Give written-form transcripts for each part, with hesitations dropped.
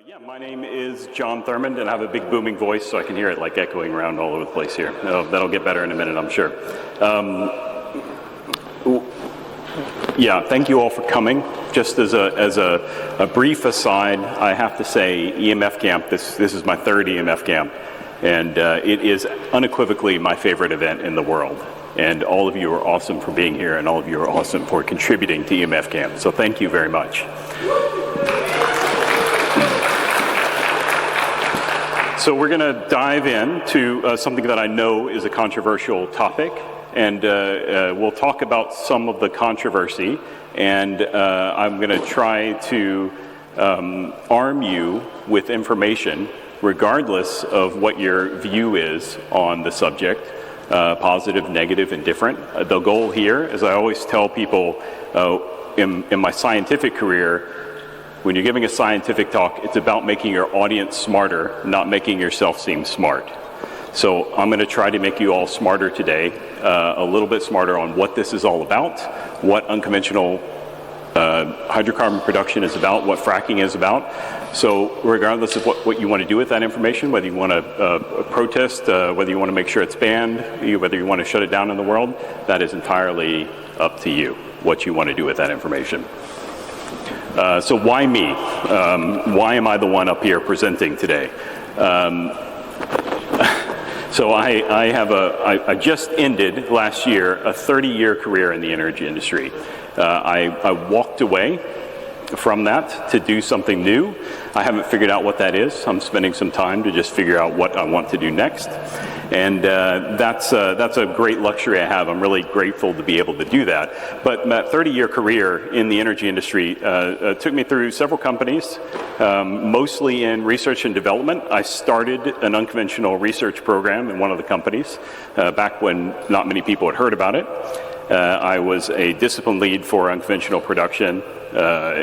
Yeah, my name is John Thurmond, and I have a big booming voice, so I can hear it like echoing around all over the place here. That'll get better in a minute, I'm sure. Yeah, thank you all for coming. Just as a brief aside, I have to say EMF Camp, this is my third EMF Camp, and it is unequivocally my favorite event in the world. And all of you are awesome for being here, and all of you are awesome for contributing to EMF Camp. So thank you very much. So we're going to dive into something that I know is a controversial topic, and we'll talk about some of the controversy, and I'm going to try to arm you with information regardless of what your view is on the subject, positive, negative, indifferent. The goal here, as I always tell people in my scientific career, when you're giving a scientific talk, it's about making your audience smarter, not making yourself seem smart. So I'm going to try to make you all smarter today, a little bit smarter on what this is all about, what unconventional hydrocarbon production is about, what fracking is about. So regardless of what you want to do with that information, whether you want to protest, whether you want to make sure it's banned, whether you want to shut it down in the world, that is entirely up to you, what you want to do with that information. So why me? Why am I the one up here presenting today? So I just ended last year a 30-year career in the energy industry. I walked away from that to do something new. I haven't figured out what that is. I'm spending some time to just figure out what I want to do next. And that's a great luxury I have. I'm really grateful to be able to do that. But that 30-year career in the energy industry took me through several companies, mostly in research and development. I started an unconventional research program in one of the companies back when not many people had heard about it. I was a discipline lead for unconventional production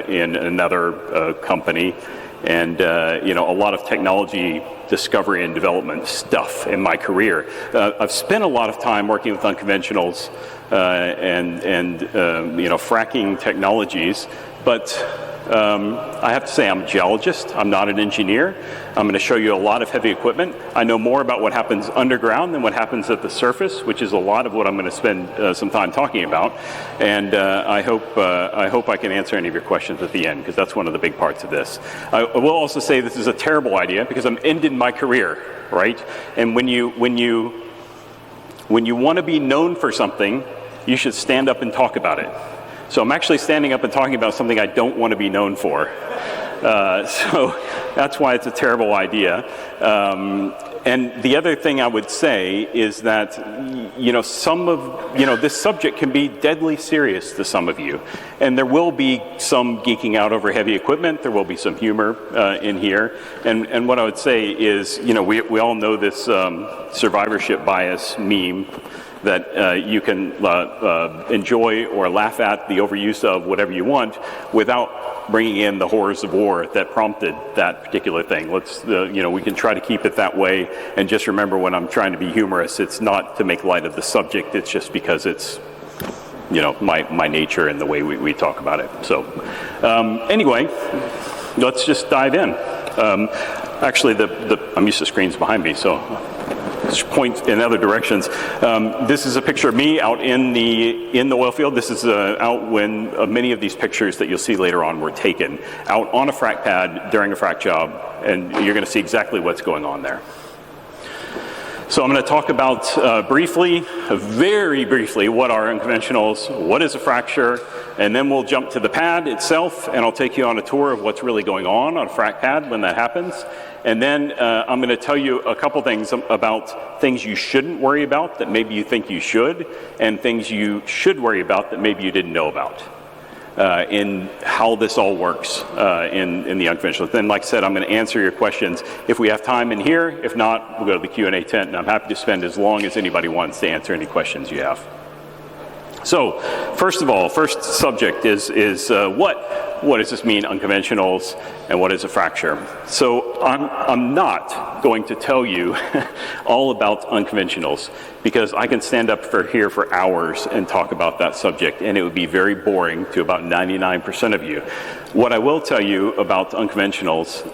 in another company, and a lot of technology discovery and development stuff in my career. I've spent a lot of time working with unconventionals and fracking technologies, but I have to say I'm a geologist. I'm not an engineer. I'm going to show you a lot of heavy equipment. I know more about what happens underground than what happens at the surface, which is a lot of what I'm going to spend some time talking about. And I hope I can answer any of your questions at the end, because that's one of the big parts of this. I will also say this is a terrible idea because I'm ending my career, right? And when you want to be known for something, you should stand up and talk about it. So I'm actually standing up and talking about something I don't want to be known for. So that's why it's a terrible idea. And the other thing I would say is that, this subject can be deadly serious to some of you. And there will be some geeking out over heavy equipment. There will be some humor in here. And what I would say is, we all know this survivorship bias meme that you can enjoy or laugh at the overuse of whatever you want without bringing in the horrors of war that prompted that particular thing. We can try to keep it that way, and just remember when I'm trying to be humorous, it's not to make light of the subject, it's just because it's my nature and the way we talk about it. So anyway, let's just dive in. Actually, I'm used to screens behind me, so point in other directions. This is a picture of me out in the oil field. This is out when many of these pictures that you'll see later on were taken out on a frack pad during a frack job, and you're going to see exactly what's going on there. So I'm going to talk about very briefly, what are unconventionals, what is a fracture, and then we'll jump to the pad itself, and I'll take you on a tour of what's really going on a frack pad when that happens. And then I'm going to tell you a couple things about things you shouldn't worry about that maybe you think you should, and things you should worry about that maybe you didn't know about. In how this all works in the unconventional. Then, like I said, I'm going to answer your questions if we have time in here. If not, we'll go to the Q&A tent, and I'm happy to spend as long as anybody wants to answer any questions you have. So, first of all, first subject is what does this mean, unconventionals, and what is a fracture? So, So I'm not going to tell you all about unconventionals, because I can stand up here for hours and talk about that subject, and it would be very boring to about 99% of you. What I will tell you about unconventionals,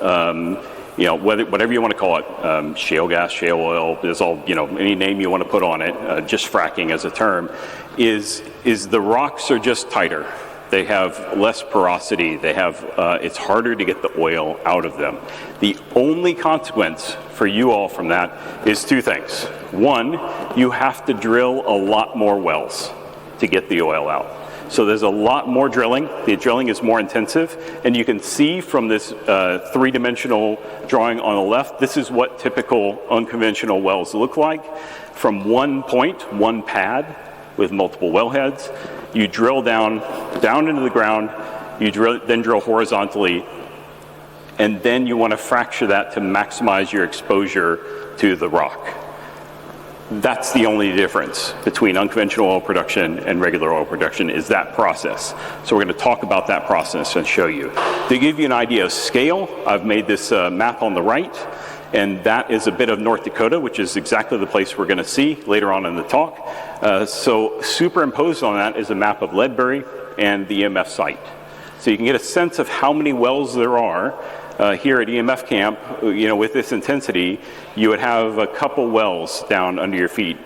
you know, whatever you want to call it, shale gas, shale oil, is all, you know, any name you want to put on it, just fracking as a term, is the rocks are just tighter. They have less porosity. They have, it's harder to get the oil out of them. The only consequence for you all from that is two things. One, you have to drill a lot more wells to get the oil out. So there's a lot more drilling. The drilling is more intensive. And you can see from this three-dimensional drawing on the left, this is what typical unconventional wells look like. From one point, one pad with multiple wellheads, you drill down into the ground, you then drill horizontally, and then you want to fracture that to maximize your exposure to the rock. That's the only difference between unconventional oil production and regular oil production, is that process. So we're going to talk about that process and show you. To give you an idea of scale, I've made this map on the right, and that is a bit of North Dakota, which is exactly the place we're going to see later on in the talk. So superimposed on that is a map of Ledbury and the EMF site. So you can get a sense of how many wells there are. Here at EMF camp, you know, with this intensity, you would have a couple wells down under your feet,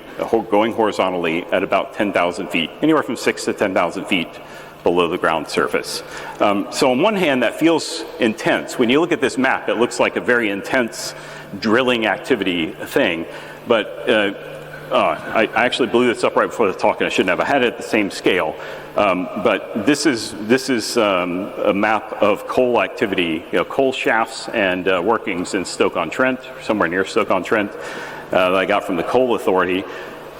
going horizontally at about 10,000 feet, anywhere from 6,000 to 10,000 feet below the ground surface. So on one hand, that feels intense. When you look at this map, it looks like a very intense drilling activity thing, but I actually blew this up right before the talk, and I shouldn't have. I had it at the same scale, but this is a map of coal activity, you know, coal shafts and workings in Stoke-on-Trent, somewhere near Stoke-on-Trent, that I got from the Coal Authority,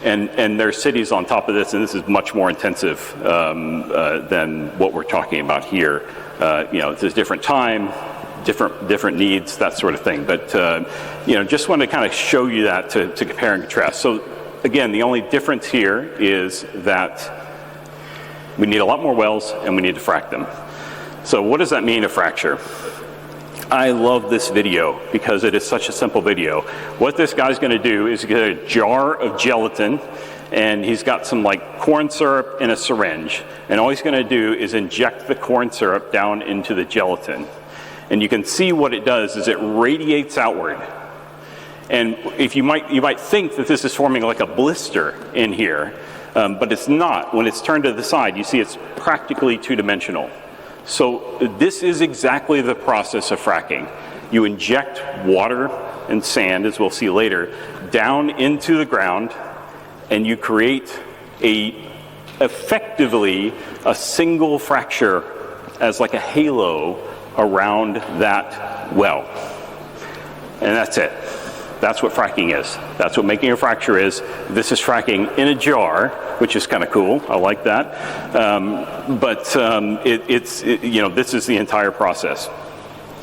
and there's cities on top of this, and this is much more intensive than what we're talking about here. You know, there's different time, different needs, that sort of thing. But you know, just want to kind of show you that to compare and contrast. So again, the only difference here is that we need a lot more wells and we need to frack them. So what does that mean, a fracture? I love this video because it is such a simple video. What this guy's going to do is get a jar of gelatin, and he's got some like corn syrup in a syringe, and all he's going to do is inject the corn syrup down into the gelatin. And you can see what it does is it radiates outward. And if you might think that this is forming like a blister in here, but it's not. When it's turned to the side, you see it's practically two-dimensional. So this is exactly the process of fracking. You inject water and sand, as we'll see later, down into the ground, and you create effectively a single fracture as like a halo around that well. And that's it. That's what fracking is. That's what making a fracture is. This is fracking in a jar, which is kind of cool. I like that. You know, this is the entire process.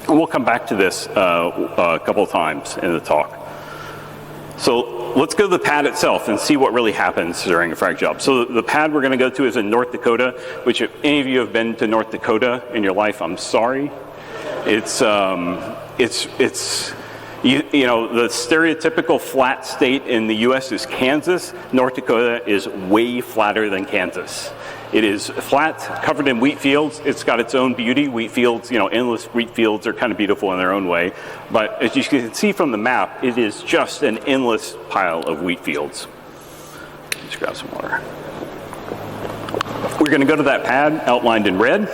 And we'll come back to this a couple of times in the talk. So let's go to the pad itself and see what really happens during a frack job. So the pad we're going to go to is in North Dakota, which if any of you have been to North Dakota in your life, I'm sorry. It's you know, the stereotypical flat state in the U.S. is Kansas. North Dakota is way flatter than Kansas. It is flat, covered in wheat fields. It's got its own beauty. Wheat fields, you know, endless wheat fields are kind of beautiful in their own way. But as you can see from the map, it is just an endless pile of wheat fields. Let's grab some water. We're going to go to that pad outlined in red.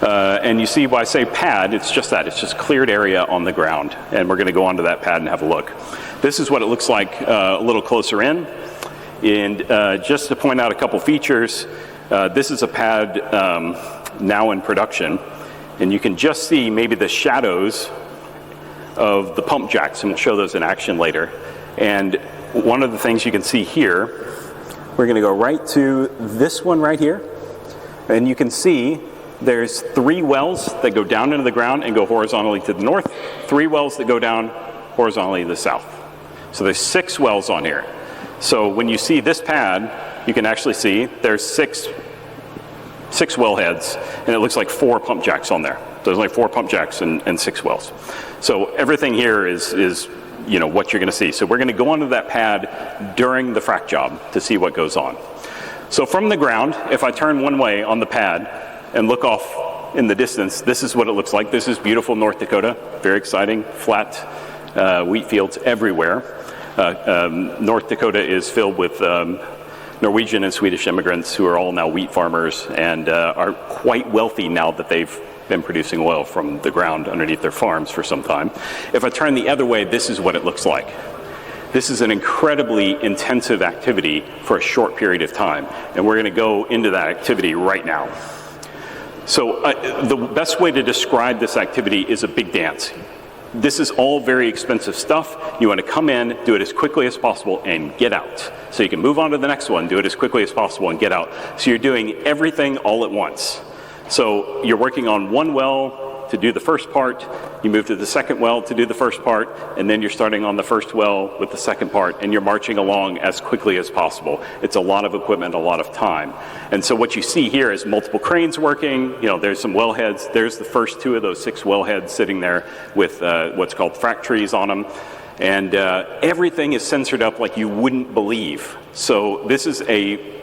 And you see why I say pad, it's just that. It's just cleared area on the ground. And we're going to go onto that pad and have a look. This is what it looks like a little closer in. And just to point out a couple features, this is a pad now in production. And you can just see maybe the shadows of the pump jacks, and we'll show those in action later. And one of the things you can see here, we're going to go right to this one right here. And you can see there's 3 wells that go down into the ground and go horizontally to the north, 3 wells that go down horizontally to the south. So there's 6 wells on here. So when you see this pad, you can actually see there's 6 wellheads, and it looks like 4 pump jacks on there. There's only 4 pump jacks and 6 wells. So everything here is what you're going to see. So we're going to go onto that pad during the frack job to see what goes on. So from the ground, if I turn one way on the pad and look off in the distance, this is what it looks like. This is beautiful North Dakota, very exciting, flat wheat fields everywhere. North Dakota is filled with Norwegian and Swedish immigrants who are all now wheat farmers and are quite wealthy now that they've been producing oil from the ground underneath their farms for some time. If I turn the other way, this is what it looks like. This is an incredibly intensive activity for a short period of time, and we're going to go into that activity right now. So the best way to describe this activity is a big dance. This is all very expensive stuff. You want to come in, do it as quickly as possible, and get out. So you can move on to the next one, do it as quickly as possible, and get out. So you're doing everything all at once. So you're working on one well to do the first part, you move to the second well to do the first part, and then you're starting on the first well with the second part, and you're marching along as quickly as possible. It's a lot of equipment, a lot of time. And so what you see here is multiple cranes working. There's some wellheads. There's the first 2 of those 6 wellheads sitting there with what's called frack trees on them. And everything is sensored up like you wouldn't believe. So this is a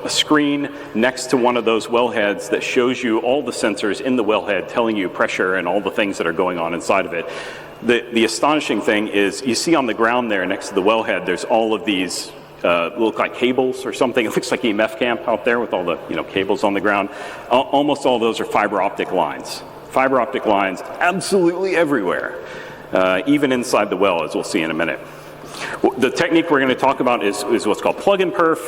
screen next to one of those wellheads that shows you all the sensors in the wellhead telling you pressure and all the things that are going on inside of it. The astonishing thing is you see on the ground there next to the wellhead, there's all of these look like cables or something. It looks like EMF camp out there with all the cables on the ground. Almost all of those are fiber optic lines. Fiber optic lines absolutely everywhere, even inside the well, as we'll see in a minute. The technique we're going to talk about is what's called plug and perf.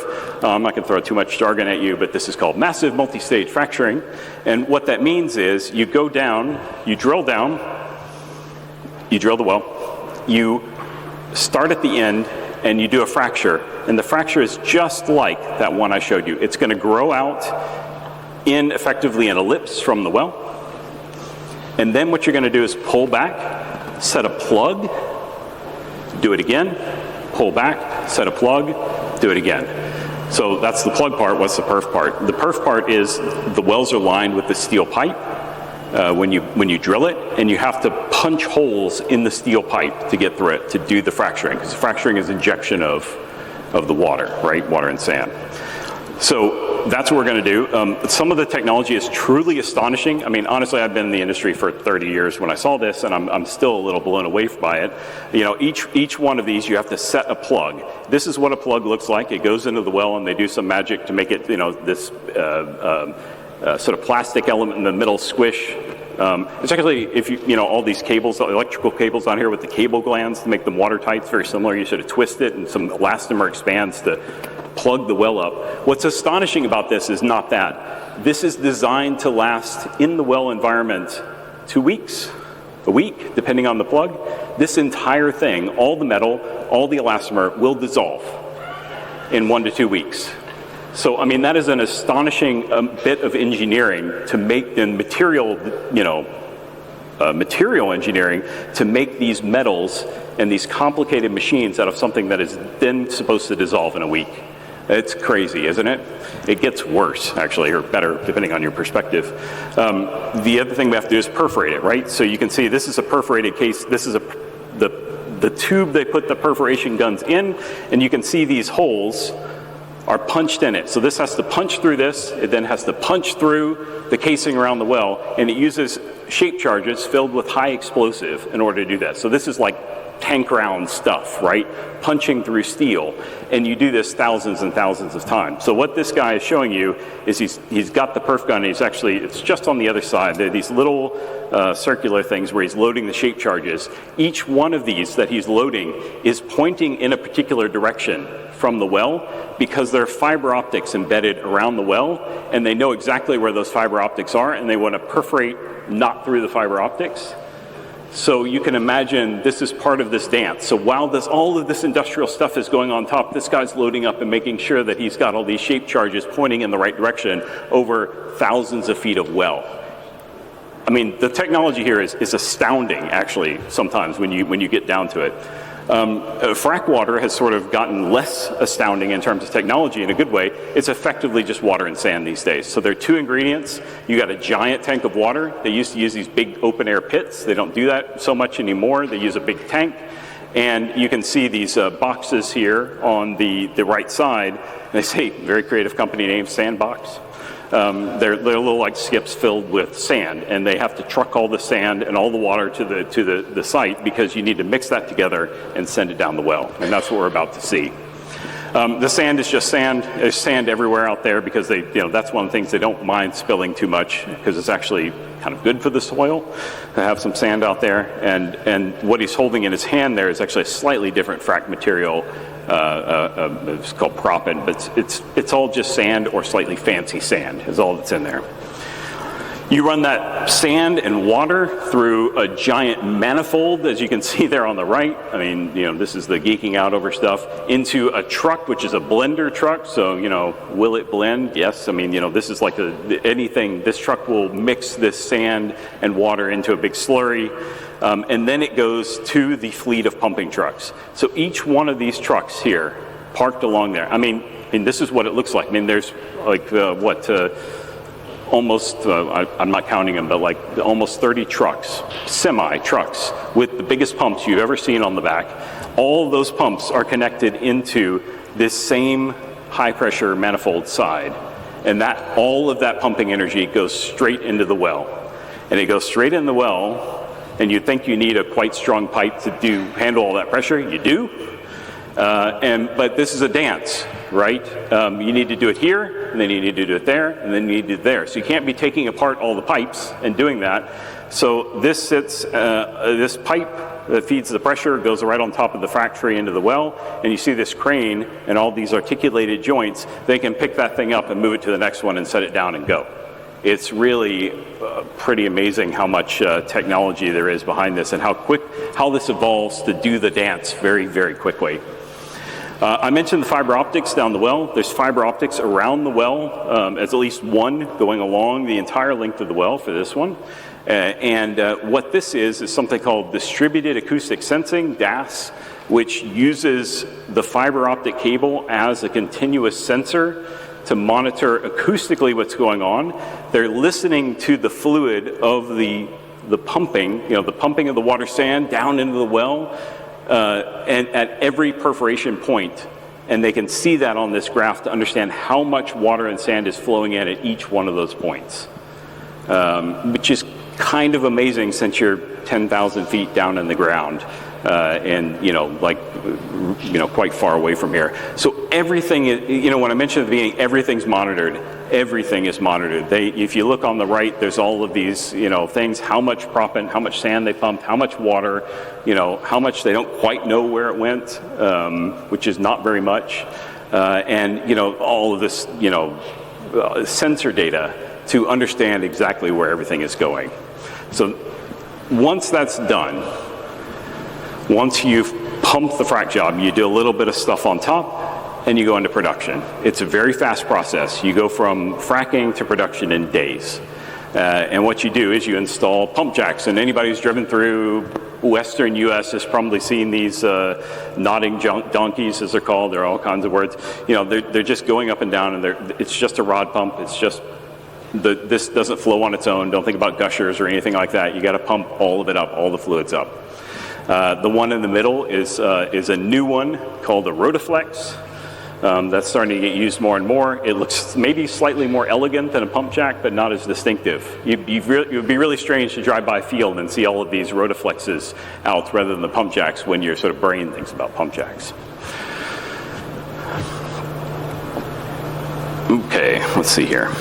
I'm not going to throw too much jargon at you, but this is called massive multi-stage fracturing. And what that means is you go down, you drill the well, you start at the end, and you do a fracture. And the fracture is just like that one I showed you. It's going to grow out in effectively an ellipse from the well. And then what you're going to do is pull back, set a plug, do it again, pull back, set a plug, do it again. So that's the plug part. What's the perf part? The perf part is the wells are lined with the steel pipe when you drill it, and you have to punch holes in the steel pipe to get through it to do the fracturing, because fracturing is injection of the water, right? Water and sand. So that's what we're going to do. Some of the technology is truly astonishing. I mean, honestly, I've been in the industry for 30 years when I saw this, and I'm still a little blown away by it. Each one of these, you have to set a plug. This is what a plug looks like. It goes into the well, and they do some magic to make it, this sort of plastic element in the middle squish. It's actually, if all these cables, electrical cables on here with the cable glands to make them watertight, it's very similar. You sort of twist it, and some elastomer expands to plug the well up. What's astonishing about this is not that. This is designed to last in the well environment 2 weeks, a week, depending on the plug. This entire thing, all the metal, all the elastomer will dissolve in 1 to 2 weeks. So, I mean, that is an astonishing bit of engineering to make the material, material engineering to make these metals and these complicated machines out of something that is then supposed to dissolve in a week. It's crazy, isn't it? It gets worse, actually, or better, depending on your perspective. The other thing we have to do is perforate it, right? So you can see this is a perforated case. This is the tube they put the perforation guns in, and you can see these holes are punched in it. So this has to punch through this. It then has to punch through the casing around the well, and it uses shape charges filled with high explosive in order to do that. So this is like tank round stuff, right? Punching through steel. And you do this thousands and thousands of times. So what this guy is showing you is he's got the perf gun. It's just on the other side. There are these little circular things where he's loading the shape charges. Each one of these that he's loading is pointing in a particular direction from the well, because there are fiber optics embedded around the well, and they know exactly where those fiber optics are, and they want to perforate not through the fiber optics. So you can imagine this is part of this dance. So while all of this industrial stuff is going on top, this guy's loading up and making sure that he's got all these shape charges pointing in the right direction over thousands of feet of well. I mean, the technology here is astounding, actually, sometimes when you get down to it. Frack water has sort of gotten less astounding in terms of technology in a good way. It's effectively just water and sand these days. So there are two ingredients. You got a giant tank of water. They used to use these big open air pits. They don't do that so much anymore. They use a big tank. And you can see these boxes here on the right side. They say, very creative company name, Sandbox. They're little like skips filled with sand, and they have to truck all the sand and all the water to the site because you need to mix that together and send it down the well, and that's what we're about to see. The sand is just sand. There's sand everywhere out there because that's one of the things they don't mind spilling too much because it's actually kind of good for the soil to have some sand out there. And what he's holding in his hand there is actually a slightly different frack material. It's called proppant, but it's all just sand or slightly fancy sand is all that's in there. You run that sand and water through a giant manifold, as you can see there on the right. I mean, this is the geeking out over stuff, into a truck, which is a blender truck. So, will it blend? Yes. I mean, this is like anything. This truck will mix this sand and water into a big slurry. And then it goes to the fleet of pumping trucks. So each one of these trucks here, parked along there, I mean, this is what it looks like. I mean, there's like, almost, I'm not counting them, but like almost 30 trucks, semi-trucks, with the biggest pumps you've ever seen on the back. All of those pumps are connected into this same high-pressure manifold side. And all of that pumping energy goes straight into the well. And it goes straight in the well, and you'd think you need a quite strong pipe to handle all that pressure. You do. But this is a dance, right? You need to do it here, and then you need to do it there, and then you need to do it there. So you can't be taking apart all the pipes and doing that. So this this pipe that feeds the pressure goes right on top of the frack tree into the well, and you see this crane and all these articulated joints. They can pick that thing up and move it to the next one and set it down and go. It's really pretty amazing how much technology there is behind this and how this evolves to do the dance very, very quickly. I mentioned the fiber optics down the well. There's fiber optics around the well, as at least one going along the entire length of the well for this one. What this is something called distributed acoustic sensing, DAS, which uses the fiber optic cable as a continuous sensor to monitor acoustically what's going on. They're listening to the fluid of the pumping, the pumping of the water sand down into the well, and at every perforation point. And they can see that on this graph to understand how much water and sand is flowing in at each one of those points, which is kind of amazing since you're 10,000 feet down in the ground. And quite far away from here. So everything is, when I mentioned at the beginning, everything's monitored. Everything is monitored. If you look on the right, there's all of these, things, how much proppant, how much sand they pumped, how much water, how much they don't quite know where it went, which is not very much. And all of this, sensor data to understand exactly where everything is going. So once that's done, once you've pumped the frack job, you do a little bit of stuff on top, and you go into production. It's a very fast process. You go from fracking to production in days. And what you do is you install pump jacks, and anybody who's driven through western U.S. has probably seen these nodding donkeys, as they're called. There are all kinds of words. They're just going up and down, and it's just a rod pump. It's just this doesn't flow on its own. Don't think about gushers or anything like that. You got to pump all of it up, all the fluids up. The one in the middle is a new one called a Rotaflex. That's starting to get used more and more. It looks maybe slightly more elegant than a pump jack, but not as distinctive. It would be really strange to drive by a field and see all of these Rotaflexes out rather than the pump jacks when you're sort of brain things about pump jacks. Okay, let's see here.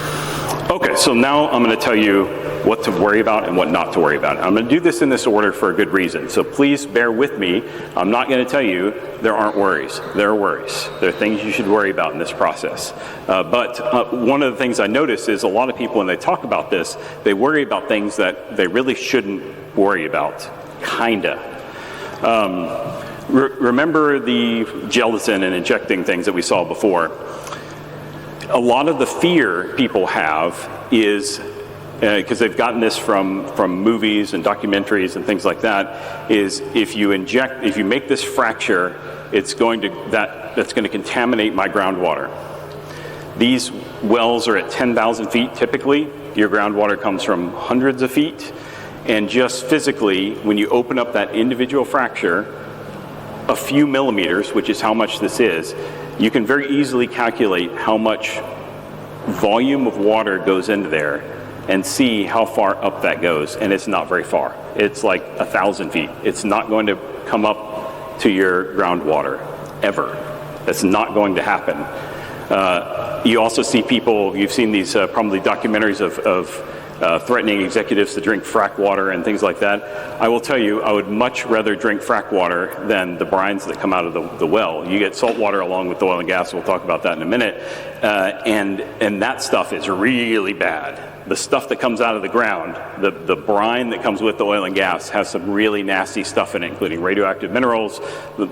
Okay, so now I'm going to tell you what to worry about and what not to worry about. I'm going to do this in this order for a good reason, so please bear with me. I'm not going to tell you there aren't worries. There are worries. There are things you should worry about in this process. But one of the things I notice is a lot of people, when they talk about this, they worry about things that they really shouldn't worry about, kinda. Remember the gelatin and injecting things that we saw before? A lot of the fear people have is because they've gotten this from movies and documentaries and things like that, is if you make this fracture, that's going to contaminate my groundwater. These wells are at 10,000 feet typically. Your groundwater comes from hundreds of feet. And just physically, when you open up that individual fracture, a few millimeters, which is how much this is, you can very easily calculate how much volume of water goes into there and see how far up that goes. And it's not very far. It's like 1,000 feet. It's not going to come up to your groundwater, ever. That's not going to happen. You also see people, you've seen these probably documentaries of threatening executives to drink frack water and things like that. I will tell you, I would much rather drink frack water than the brines that come out of the well. You get salt water along with the oil and gas. We'll talk about that in a minute. And that stuff is really bad. The stuff that comes out of the ground, the brine that comes with the oil and gas, has some really nasty stuff in it, including radioactive minerals,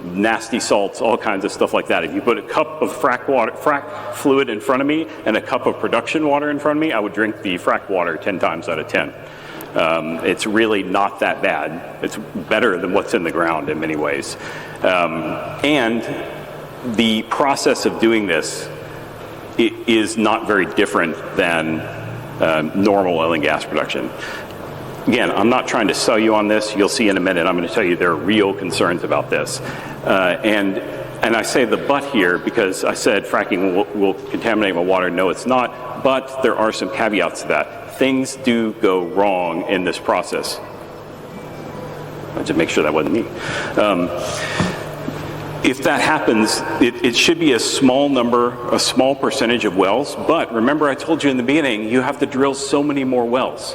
nasty salts, all kinds of stuff like that. If you put a cup of frack fluid in front of me and a cup of production water in front of me, I would drink the frack water 10 times out of 10. It's really not that bad. It's better than what's in the ground in many ways. And the process of doing this is not very different than normal oil and gas production. Again, I'm not trying to sell you on this. You'll see in a minute. I'm going to tell you there are real concerns about this. And I say the but here because I said fracking will contaminate my water. No, it's not. But there are some caveats to that. Things do go wrong in this process. I'll just make sure that wasn't me. If that happens, it should be a small number, a small percentage of wells. But remember I told you in the beginning, you have to drill so many more wells,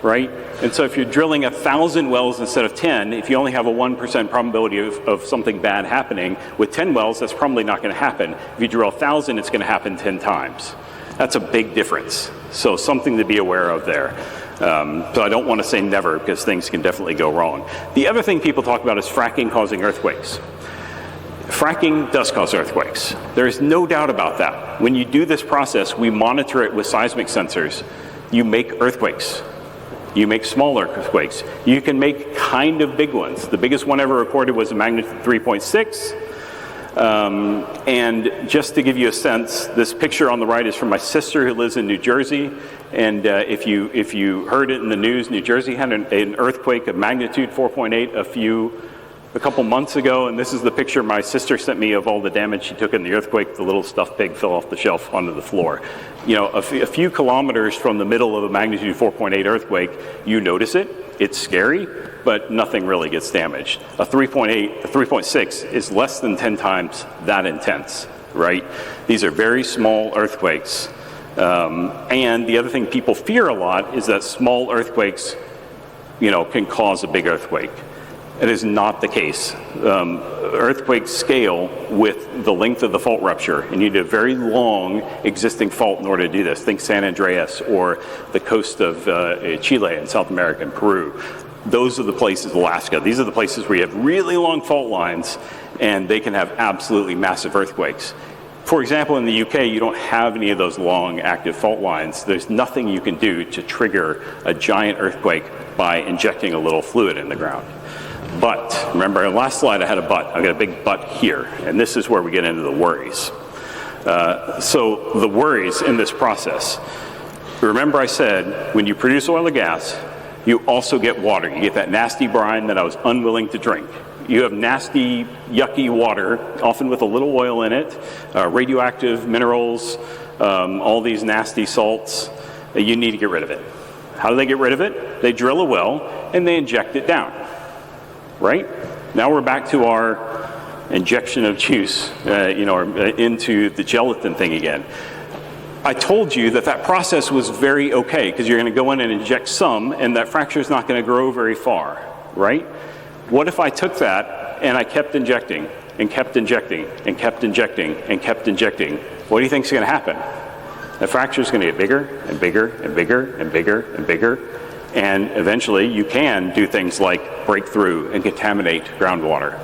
right? And so if you're drilling 1,000 wells instead of 10, if you only have a 1% probability of something bad happening, with 10 wells, that's probably not going to happen. If you drill 1,000, it's going to happen 10 times. That's a big difference. So something to be aware of there. So I don't want to say never, because things can definitely go wrong. The other thing people talk about is fracking causing earthquakes. Fracking does cause earthquakes. There is no doubt about that. When you do this process, we monitor it with seismic sensors. You make earthquakes. You make smaller earthquakes. You can make kind of big ones. The biggest one ever recorded was a magnitude 3.6. And just to give you a sense, this picture on the right is from my sister who lives in New Jersey. And if you heard it in the news, New Jersey had an earthquake of magnitude 4.8 a couple months ago, and this is the picture my sister sent me of all the damage she took in the earthquake. The little stuffed pig fell off the shelf onto the floor. You know, a few kilometers from the middle of a magnitude 4.8 earthquake, you notice it. It's scary, but nothing really gets damaged. A 3.8, a 3.6 is less than 10 times that intense, right? These are very small earthquakes. And the other thing people fear a lot is that small earthquakes, can cause a big earthquake. It is not the case. Earthquakes scale with the length of the fault rupture, and you need a very long existing fault in order to do this. Think San Andreas or the coast of Chile in South America and Peru. Those are the places, Alaska. These are the places where you have really long fault lines, and they can have absolutely massive earthquakes. For example, in the UK, you don't have any of those long active fault lines. There's nothing you can do to trigger a giant earthquake by injecting a little fluid in the ground. But, remember, in the last slide I had a but. I've got a big but here, and this is where we get into the worries. So the worries in this process. Remember I said, when you produce oil or gas, you also get water. You get that nasty brine that I was unwilling to drink. You have nasty, yucky water, often with a little oil in it, radioactive minerals, all these nasty salts. You need to get rid of it. How do they get rid of it? They drill a well, and they inject it down. Right? Now we're back to our injection of juice, into the gelatin thing again. I told you that process was very okay, because you're going to go in and inject some, and that fracture is not going to grow very far, right? What if I took that and I kept injecting and kept injecting and kept injecting and kept injecting? What do you think is going to happen? The fracture is going to get bigger and bigger and bigger and bigger and bigger. And eventually you can do things like break through and contaminate groundwater.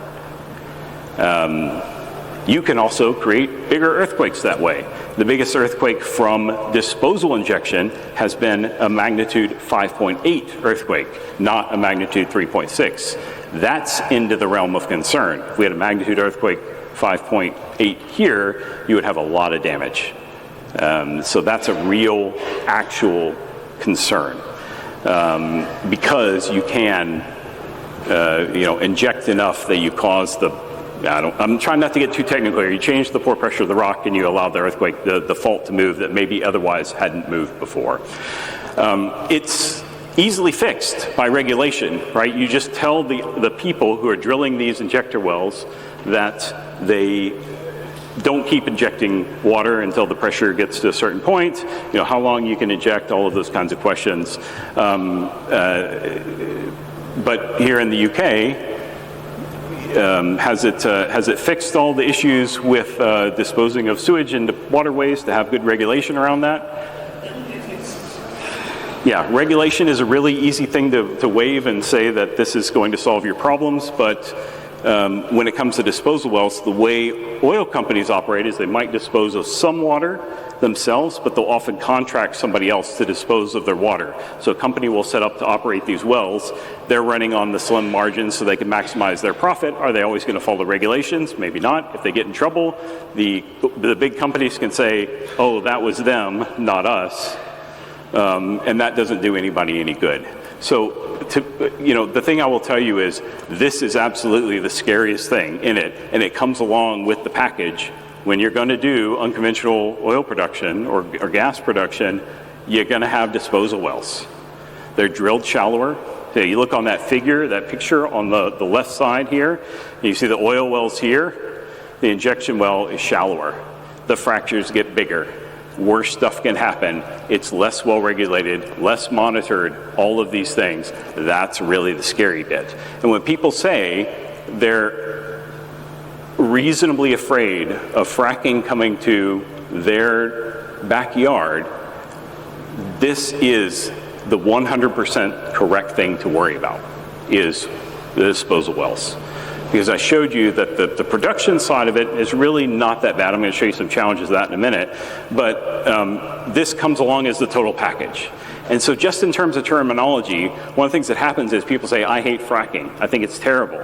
You can also create bigger earthquakes that way. The biggest earthquake from disposal injection has been a magnitude 5.8 earthquake, not a magnitude 3.6. That's into the realm of concern. If we had a magnitude earthquake 5.8 here, you would have a lot of damage. So that's a real, actual concern, because you can, inject enough that you cause I'm trying not to get too technical here. You change the pore pressure of the rock and you allow the earthquake, the fault to move that maybe otherwise hadn't moved before. It's easily fixed by regulation, right? You just tell the people who are drilling these injector wells that they don't keep injecting water until the pressure gets to a certain point, how long you can inject, all of those kinds of questions. But here in the UK, has it fixed all the issues with disposing of sewage into waterways to have good regulation around that? Yeah, regulation is a really easy thing to wave and say that this is going to solve your problems, but when it comes to disposal wells, the way oil companies operate is they might dispose of some water themselves, but they'll often contract somebody else to dispose of their water. So a company will set up to operate these wells. They're running on the slim margins so they can maximize their profit. Are they always going to follow regulations? Maybe not. If they get in trouble, the big companies can say, oh, that was them, not us. And that doesn't do anybody any good. So, the thing I will tell you is this is absolutely the scariest thing in it, and it comes along with the package. When you're going to do unconventional oil production or gas production, you're going to have disposal wells. They're drilled shallower. So you look on that picture on the left side here, and you see the oil wells here. The injection well is shallower. The fractures get bigger. Worse stuff can happen. It's less well regulated, less monitored, all of these things. That's really the scary bit. And when people say they're reasonably afraid of fracking coming to their backyard, this is the 100% correct thing to worry about, is the disposal wells. Because I showed you that the production side of it is really not that bad. I'm going to show you some challenges of that in a minute. But this comes along as the total package. And so just in terms of terminology, one of the things that happens is people say, I hate fracking. I think it's terrible.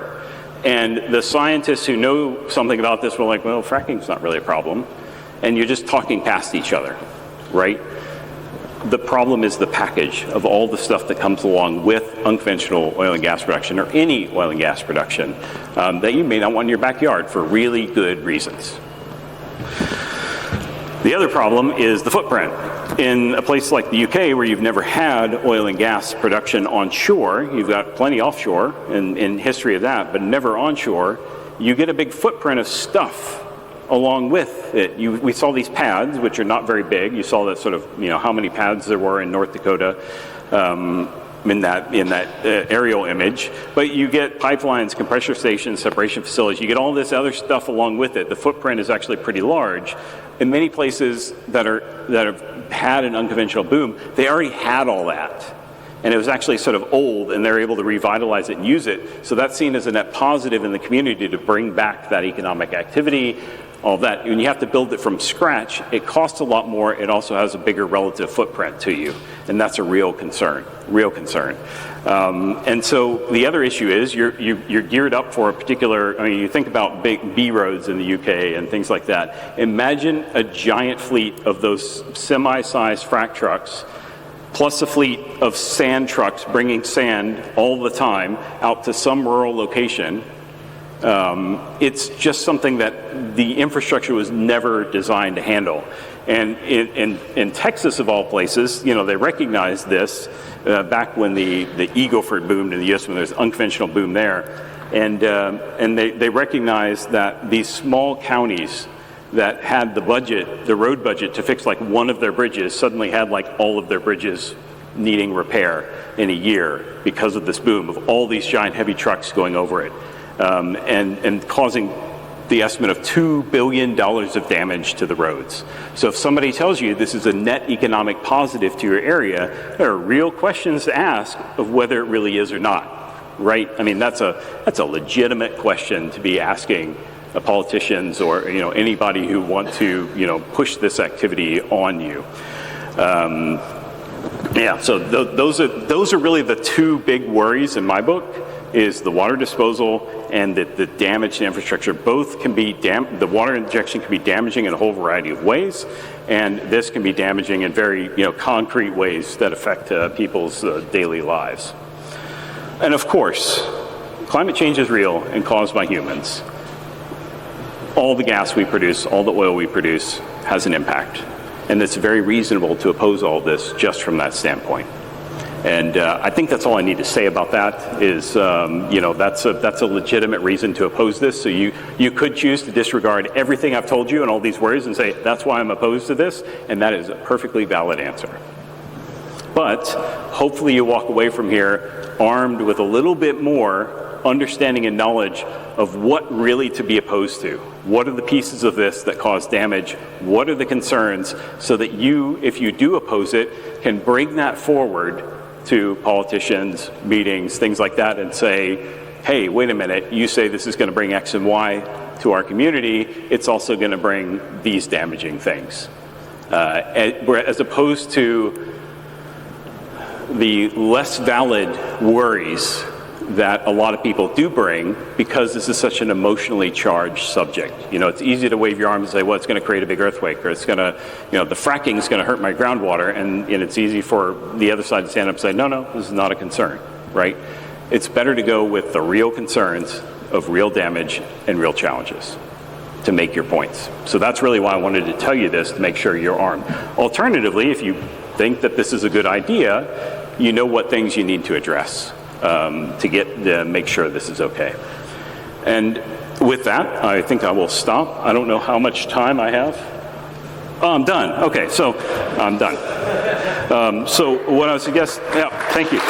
And the scientists who know something about this were like, well, fracking's not really a problem. And you're just talking past each other, right? The problem is the package of all the stuff that comes along with unconventional oil and gas production, or any oil and gas production, that you may not want in your backyard for really good reasons. The other problem is the footprint. In a place like the UK, where you've never had oil and gas production on shore, you've got plenty offshore in history of that, but never onshore, you get a big footprint of stuff along with it. We saw these pads, which are not very big. You saw that sort of, how many pads there were in North Dakota in that aerial image. But you get pipelines, compressor stations, separation facilities. You get all this other stuff along with it. The footprint is actually pretty large. In many places that have had an unconventional boom, they already had all that. And it was actually sort of old, and they're able to revitalize it and use it. So that's seen as a net positive in the community to bring back that economic activity, all that. When you have to build it from scratch, it costs a lot more. It also has a bigger relative footprint to you. And that's a real concern, and so the other issue is you're geared up for a particular, you think about big B roads in the UK and things like that. Imagine a giant fleet of those semi-sized frack trucks, plus a fleet of sand trucks bringing sand all the time out to some rural location. It's just something that the infrastructure was never designed to handle. And in Texas, of all places, they recognized this back when the Eagle Ford boomed in the U.S., when there was unconventional boom there. And they recognized that these small counties that had the road budget to fix like one of their bridges suddenly had like all of their bridges needing repair in a year because of this boom of all these giant heavy trucks going over it. And causing the estimate of $2 billion of damage to the roads. So if somebody tells you this is a net economic positive to your area, there are real questions to ask of whether it really is or not, right? That's a legitimate question to be asking politicians or anybody who want to push this activity on you. Yeah, so those are really the two big worries in my book, is the water disposal and the damage to infrastructure. Both can be, the water injection can be damaging in a whole variety of ways, and this can be damaging in very concrete ways that affect people's daily lives. And of course, climate change is real and caused by humans. All the gas we produce, all the oil we produce has an impact. And it's very reasonable to oppose all this just from that standpoint. And I think that's all I need to say about that is, that's a legitimate reason to oppose this. So you could choose to disregard everything I've told you and all these worries and say, that's why I'm opposed to this, and that is a perfectly valid answer. But hopefully you walk away from here armed with a little bit more understanding and knowledge of what really to be opposed to. What are the pieces of this that cause damage? What are the concerns, so that you, if you do oppose it, can bring that forward to politicians, meetings, things like that, and say, hey, wait a minute, you say this is going to bring X and Y to our community, it's also going to bring these damaging things. As opposed to the less valid worries that a lot of people do bring, because this is such an emotionally charged subject. It's easy to wave your arms and say, well, it's going to create a big earthquake, or it's going to, the fracking is going to hurt my groundwater, and it's easy for the other side to stand up and say, no, this is not a concern, right? It's better to go with the real concerns of real damage and real challenges to make your points. So that's really why I wanted to tell you this, to make sure you're armed. Alternatively, if you think that this is a good idea, you know what things you need to address to make sure this is okay. And with that, I think I will stop. I don't know how much time I have. Oh, I'm done. Okay, so I'm done. So what I would suggest, yeah, thank you.